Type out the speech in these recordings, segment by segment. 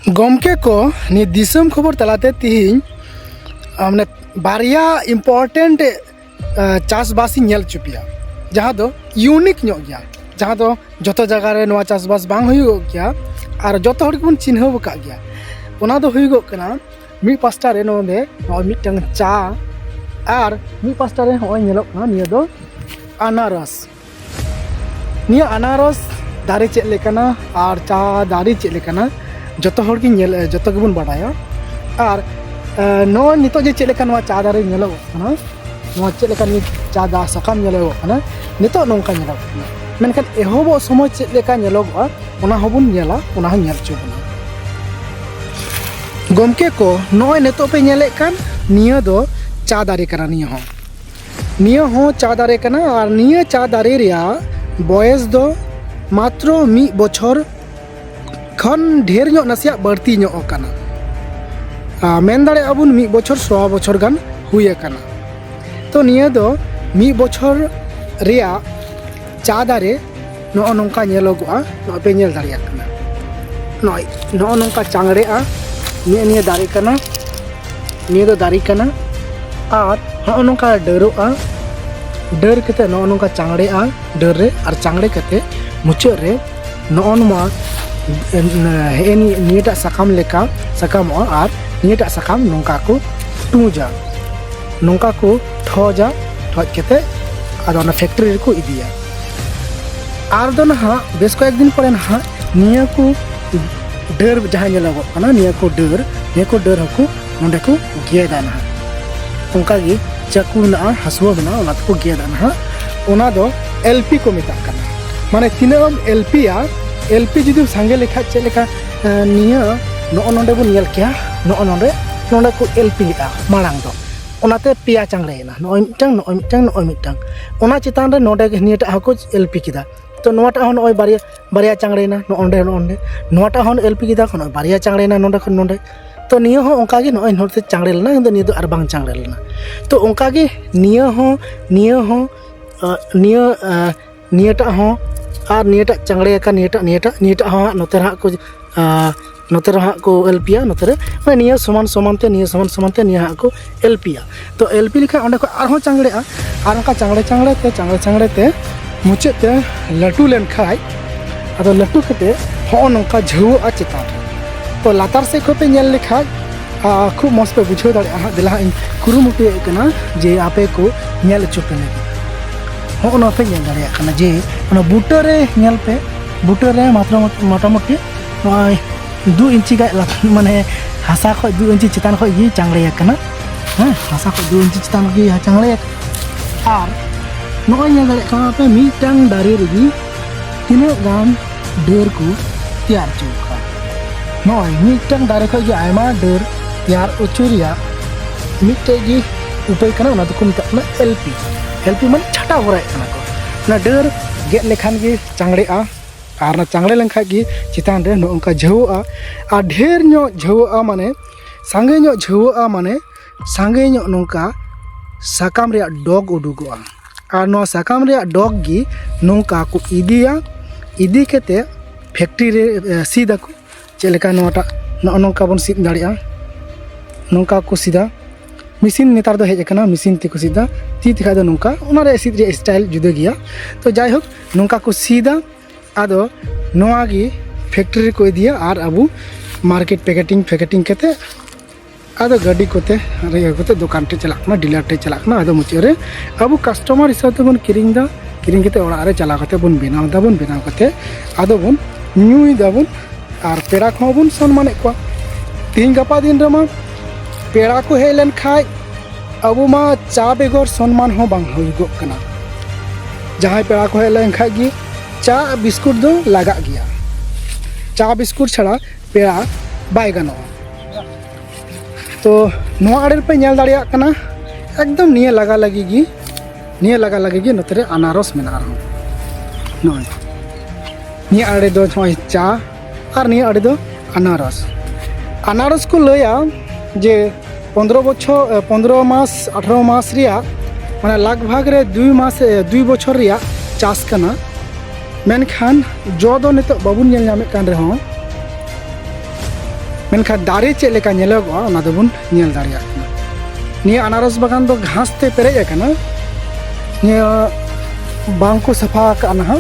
गमके को नि दिसम खबर तलाते तिहिं माने बारिया इम्पोर्टेंट चासबास नेल चुपिया जहाँ दो यूनिक ᱧᱚᱜ गया जहाँ दो जोतो जगह रे नोआ चासबास बांग हुई गया और जोतो हड़ को चिन्ह बका गया ओना दो हुई कना मी पास्टा रे नोदे मिटंग चा और मी पास्टा रे होय नेलोक ना निया दो अनारस निया अनारस दारे चेक लेकना और चा दारे चेक लेकना जोतो हड़ की नेल जोतो गेबुन बाडाया और नो नितो जे चेक लेकना चा दारे नेलोक ना नो चेक लेकना चा दा सकाम नेलोक ना नितो नोंका नेलोक ना मेनखान एहोबो समय चेक लेका नेलोक ओना होबुन नेला ओना हो नेल चुबुन गमके को नोय नितो पे नेले कान निया दो चा दारे कना निया हो चा दारे कना और निया चा दारे रिया बयस दो मात्र मी बछर खन ढेर ᱧᱚᱜ नसिया बढ़ती ᱧᱚᱜ कना मेन दाड़े अबुन मी बछर 100 बछर गान हुई कना तो निया दो मी बछर रिया चा दारे नो नोंका नेलोगआ नो पे नेल दाड़िया कना नो नोंका चांगड़ेआ निया दारे कना निया दो दारी कना और नो नोंका डरोआ डर कते नो नोंका चांगड़ेआ डर रे और चांगड़े कते मुचाद रे नो नमा नियटा साकाम लेका साकाम और नियटा साकाम नोंका को टूजा नोंका को ठोजा ठोज कते आदो ना फैक्ट्री को इदिया और दो ना बेस को एक दिन परे ना निया को डर जहाँ नेलोगो कना निया को डर हको नोंडे को गेदा ना उनका गी चाकू ना हसुआ बना ओना को गेदा ना ओना दो एलपी को मेता कना माने तिनाम एलपी जुदी संगे लेखा चे लेखा निया नो नोंडे बन नेल किया नो नोंडे को एलपी लिखा मांग दो ओनाते पिया चांगड़ेना नो मिटंग ओना चितान रे नोंडे नियटा हको एलपी किदा तो नोटा हन ओय बारिया चांगड़ेना नोंडे नोटा हन एलपी किदा खन बारिया चांगड़ेना नोंडे खन नोंडे तो निया हो ओंका गे नोय नोते चांगड़े लेना किंतु निया दो आर बांग चांगड़े लेना तो ओंका गे नियटा हो और नियटा चांगड़े का नियटा हो नोते रहा को एलपिया नोते रे निया समान ते निया को एलपिया तो एलपी लिखा ओंडे को आर हो चांगड़ेआ आर ओंका चांगड़े ते मुचाद ते लटू लेन खाय आदो लटू कते हो नोंका झुआ चितान तो लातार से को पे नेल लेखा खूब मस्त पे बुझाव दाड़े दिला इन कुरुमुटु कना जे आपे को नेल चुपे लगे हो ना पे नेल दाड़े कना जे ओना बूटा रे नेल पे बूटा रे मात्र मोटामुटी 2 इंची गा माने हासा खो 2 इंची चितान खो ये चांगड़े कना हासा खो 2 इंची चितान की चांगड़े और नोय नेल दाड़े कना पे मिटांग दारे रगी तिना गान डर को तैयार चुका नोय मिटांग दारे खो आयमा डर तैयार उचुरिया मिटे गी उपाय कना ओना को मिता एलपी माने छाटा भराय कना को ना डर गेट लेखान गे चांगड़ेआ और ना चांगड़े लेखा गी चितान रे नो उनका झुआ और ढेर नो झुआ माने सांगे नो झुआ माने सांगे नो नोंका साकाम रे डॉग उडुगोआ और नो साकाम रे डॉग गी नोंका को इदिया इदी केते फैक्ट्री रे सीधा को चेलेका नोटा नोंका बन सीध दाड़िया नोंका को सीधा मिसिन नेतार दो हेज कना मिसिन ते को सीधा ती तिखा दो नोंका ओना रे सीध रे स्टाइल जुदा गया तो जाय होक नोंका को सीधा आदो नोआ गी फैक्ट्री को इदिया और अबू मार्केट पैकेटिंग कते आदो गाड़ी कोते रे कोते दुकान ते चलाकना डीलर ते चलाकना आदो मुचे रे अबू कस्टमर हिसाब ते बन किरिंग कते ओड़ा रे चला कते बन बनाव कते आदो बन न्यूई दाबन और पेड़ा को बन सम्मान को तीन गपा दिन रे मा पेड़ा को हे लेन खाय अबू मा चा बेगर सम्मान हो बांग होइगो कना जहां पेड़ा को हे लेन खाय गी चा बिस्कुट दो लगा गया चा बिस्कुट छड़ा पेड़ा बाय गानो तो नोआ आड़े पे नेल दाड़िया कना एकदम निया लगा लगेगी नोते अनारस मेना रहो नोय निया आड़े दो चा और निया आड़े दो अनारस को लया जे 15 मास 18 मास रिया माने लगभग रे 2 बछर रिया चास कना मेनखान जो दो नितो बाबुन नेल नामे कान रहो मेनखान दारे चेक लेका नेलोगोआ ओना दोबोन नेल दाड़ेयाग काना। निया अनारस बागान दो घास ते पेरेज आकाना। निया बांको सफा काना हा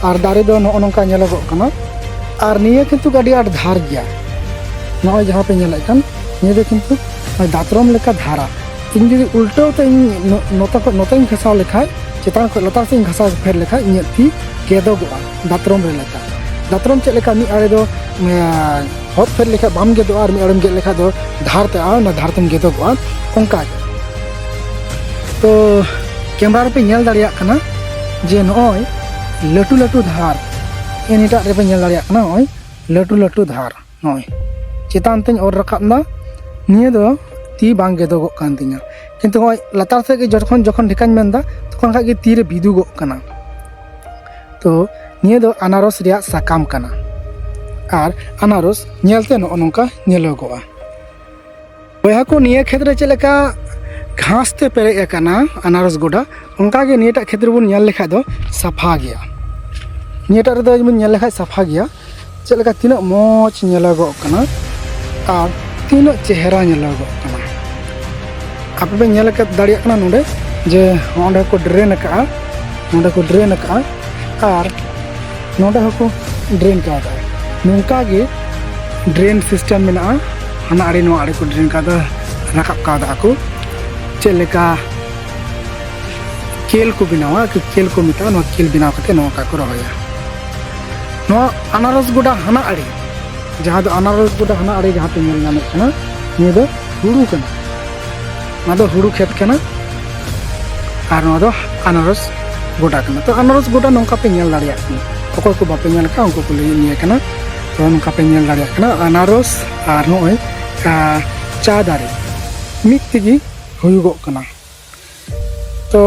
और दारे दो नोगो नोंका नेलोगोग काना। और निया किन्तु आडी आट धार गया नॉय जहाँ पे नेल कान निया दो किन्तु दातरम लेका धारा। इन जुदी उल्टो ते नोते घसाव लेखाय चेतान को लतार से घसाव फेर लेखाय इन ती गेदोगोआ दातरम रे लेका। दातरम चेक लेका मी आड़े दो हॉट फेर लेखा बाम गेदो और मी आड़म गेद लेखा दो धार ते आ ना धार तेम गेदोगोआ ओंका गे। तो कैमरा रे पे नेल दाड़ेयाग काना जे नॉय लटू लटू धार एनिटा रे पे नेल दाड़ेयाग काना नॉय लटू लटू धार नॉय चेतान तें और रकाब ना निया दो ती बांग गेदोगोग कान तिया किन्तु नॉय लतार से जखन जखन ढेकाñ मेनदा तखन खागे ती रे बिदुगोग काना। तो निया दो अनारस रिया साकाम काना और अनारस नेलते नो नोंका नेलोगोआ। बया को निया खेत रे चेलेका घास ते पेरेज आकाना अनारस गोडा ओंका गे नियाटा खेत रे बोन नेल लेखा दो साफा गया। नियाटा रे दो बोन नेल लेखा साफा गया चेलेका तिना मोज नेलोगोग काना और तिना चेहरा नेलोगोग काना। आपे पे नेल दाड़ेयाग काना नोंडे जे ओंडे को ड्रेन का नोंडे को ड्रेन का और नोंडे हको ड्रेन का नोंका गे ड्रेन सिस्टम मेना हना आड़े नो आड़े को ड्रेन का राकाब का को चेलेका केल को बनावा केल को मिता नो केल बनाव कते नो का को रहोया। नो अनारस गोडा हना आड़े जहाँ दो अनारस गोडा हना आड़े जहाँ पे नेल नामे कना निया दो हुड़ू कना ना दो हुड़ू खेत कना और ना दो अनारस गोडा कना। तो अनारस गोडा नोंका पे नेल दाड़ेयाग काना अकोय को बापे नेल का उनको को लई निया कना। तो नोंका पे नेल दाड़ेयाग काना अनारस और नोय चा दारे मिद तेगी हुयुगोग काना। तो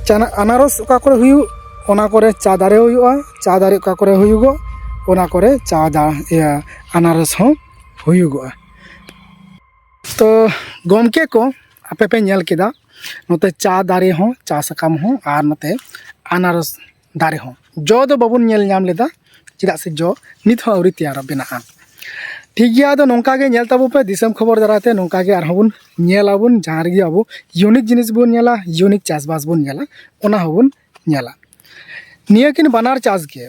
चाना अनारस ओका करे हुयु ओना करे चा दारे हुयुआ चा दारे ओका करे हुयुगो ओना करे चा दा अनारस हो हुयुगोआ। तो गोमके को आपे पे नेल केदा नोते चा दारे हो चा साकाम हो और नोते अनारस दारे हो जो दो बाबुन नेल नाम लेदा चेदा से जो नित हो आवरी तैयार बेनाआ। ठीक गया तो नोंका गे नेल ताबो पे दिसम खबर दाराते नोंका गे आर हबुन नेलाबुन जहाँ रेगे आबो यूनिक जिनिस बोन नेला यूनिक चासबास बोन नेला ओना हबुन नेला। निया किन बानार चास गे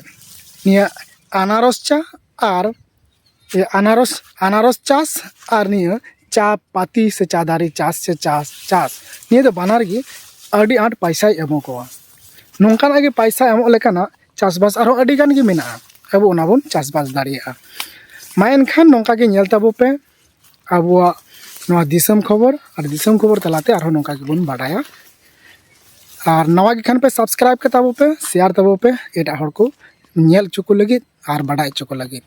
निया अनारस चा और अनारस चास और निया चा पाती से चा दारे चास से चास निया दो बानार गे आडी आट पैसा एमो कोआ। नोंकाना गे पैसा एमो लेकाना चासबास आरो आडी गान गे मेना आबो ओना बोन चासबास दाड़ेयागा। मा एनखान नोंका गे नेल ताबो पे आबोआ नोआ दिसम खबर तलाते आरो नोंका गे बोन बाडाया। और नवा गे खान पे सब्सक्राइब के ताबो पे शेयर ताबो पे एटा हर को नेल चुको लगी और बाडाय चुको लगी।